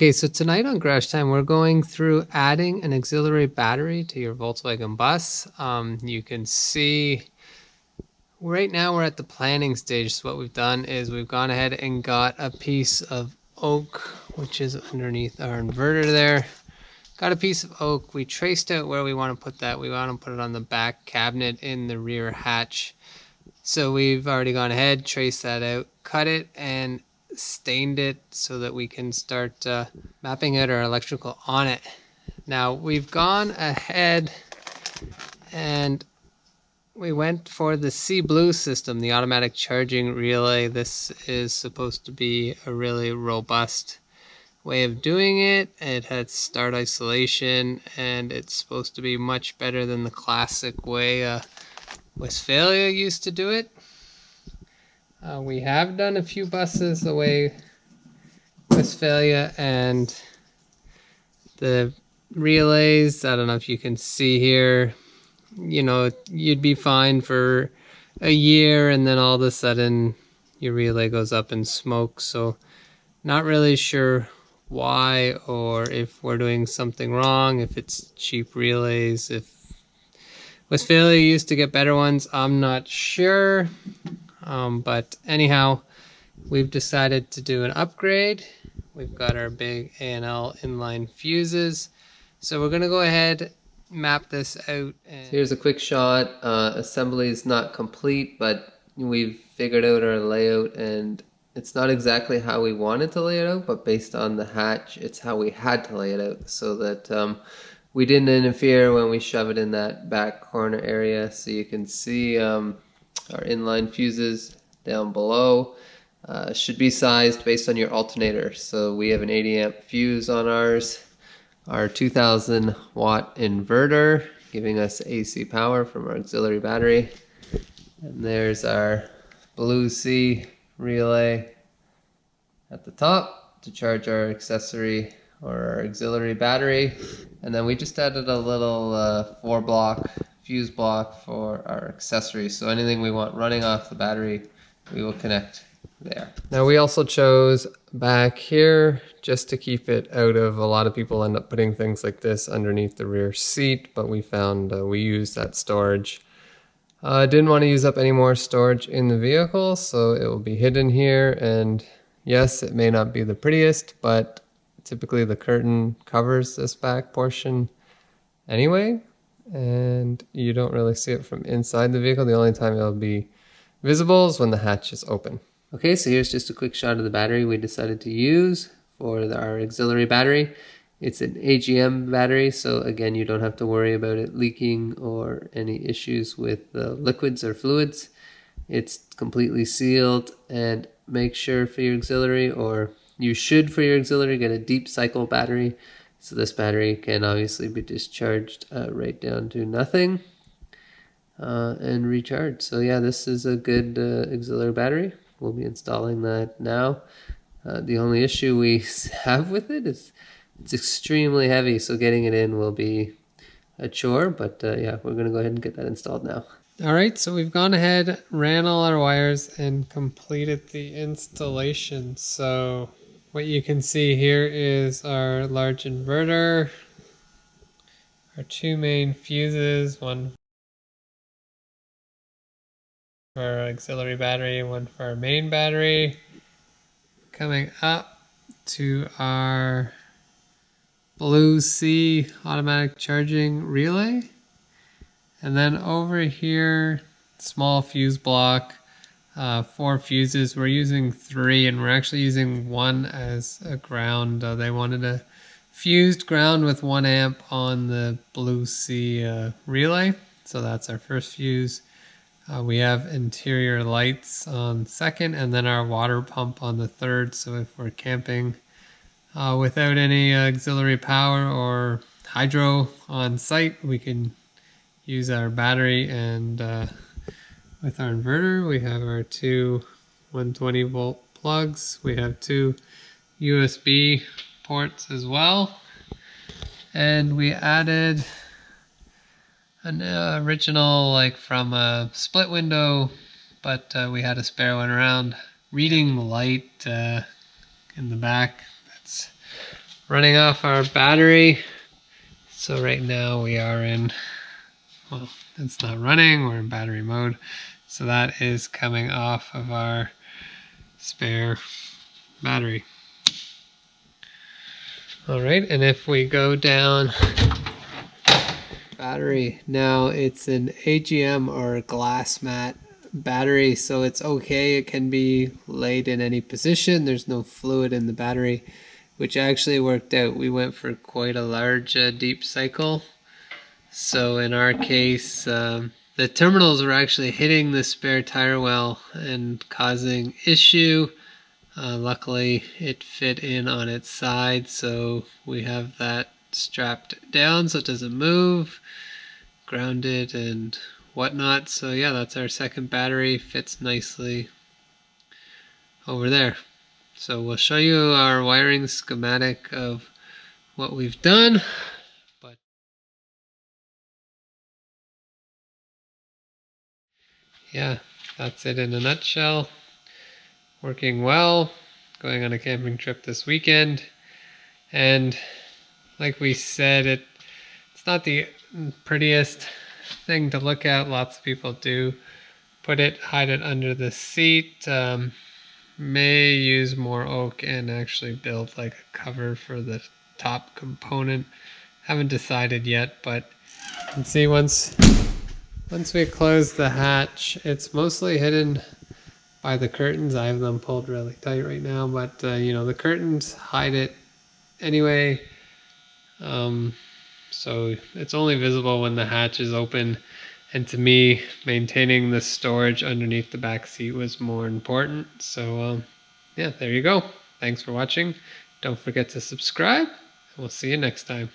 Okay, so tonight on Garage Time, we're going through adding an auxiliary battery to your Volkswagen bus. You can see right now we're at the planning stage. So what we've done is we've gone ahead and got a piece of oak, which is underneath our inverter there. Got a piece of oak. We traced out where we want to put that. We want to put it on the back cabinet in the rear hatch. So we've already gone ahead, traced that out, cut it, and stained it so that we can start mapping out our electrical on it. Now we've gone ahead and we went for the C Blue system, the automatic charging relay. This is supposed to be a really robust way of doing it. It had start isolation and it's supposed to be much better than the classic way Westfalia used to do it. We have done a few buses the way Westfalia, and the relays, I don't know if you can see here, you know, you'd be fine for a year and then all of a sudden your relay goes up in smoke. So not really sure why, or if we're doing something wrong, if it's cheap relays, if Westfalia used to get better ones, I'm not sure. But anyhow, we've decided to do an upgrade. We've got our big A&L inline fuses. So we're going to go ahead, map this out. And so here's a quick shot. Assembly is not complete, but we've figured out our layout, and it's not exactly how we wanted to lay it out, but based on the hatch, it's how we had to lay it out so that we didn't interfere when we shove it in that back corner area. So you can see our inline fuses down below. Should be sized based on your alternator. So we have an 80 amp fuse on ours, our 2000 watt inverter giving us AC power from our auxiliary battery, and there's our Blue C relay at the top to charge our accessory or our auxiliary battery, and then we just added a little 4-block fuse block for our accessories. So anything we want running off the battery, we will connect there. Now we also chose back here just to keep it out of, a lot of people end up putting things like this underneath the rear seat, but we found we used that storage. Didn't want to use up any more storage in the vehicle, so it will be hidden here. And yes, it may not be the prettiest, but typically the curtain covers this back portion anyway, and you don't really see it from inside the vehicle. The only time it'll be visible is when the hatch is open. Okay, so here's just a quick shot of the battery we decided to use for our auxiliary battery. It's an AGM battery, so again, you don't have to worry about it leaking or any issues with liquids or fluids. It's completely sealed, and make sure for your auxiliary, or you should for your auxiliary, get a deep cycle battery. So this battery can obviously be discharged right down to nothing and recharged. So yeah, this is a good auxiliary battery. We'll be installing that now. The only issue we have with it is it's extremely heavy, so getting it in will be a chore, but yeah, we're going to go ahead and get that installed now. All right, so we've gone ahead, ran all our wires, and completed the installation. So what you can see here is our large inverter, our 2 main fuses, one for our auxiliary battery, one for our main battery. Coming up to our Blue C automatic charging relay. And then over here, small fuse block, 4 fuses. We're using 3, and we're actually using 1 as a ground. They wanted a fused ground with 1 amp on the Blue C relay. So that's our first fuse. We have interior lights on second, and then our water pump on the third. So if we're camping without any auxiliary power or hydro on site, we can use our battery, and with our inverter we have our 2 120 volt plugs. We have 2 USB ports as well, and we added an original, like from a split window, but we had a spare one around, reading light in the back. That's running off our battery. So right now we are in, well, it's not running, we're in battery mode. So that is coming off of our spare battery. All right, and if we go down battery, now it's an AGM or a glass mat battery, so it's okay. It can be laid in any position. There's no fluid in the battery, which actually worked out. We went for quite a large deep cycle. So in our case, the terminals were actually hitting the spare tire well and causing issue. Luckily, it fit in on its side, so we have that strapped down so it doesn't move, grounded and whatnot. So yeah, that's our second battery, fits nicely over there. So we'll show you our wiring schematic of what we've done. But yeah, that's it in a nutshell. Working well, going on a camping trip this weekend, and like we said, it's not the prettiest thing to look at. Lots of people do hide it under the seat. May use more oak and actually build like a cover for the top component. Haven't decided yet, but you can see once we close the hatch, it's mostly hidden by the curtains. I have them pulled really tight right now, but the curtains hide it anyway. So it's only visible when the hatch is open. And to me, maintaining the storage underneath the back seat was more important. So yeah, there you go. Thanks for watching. Don't forget to subscribe, and we'll see you next time.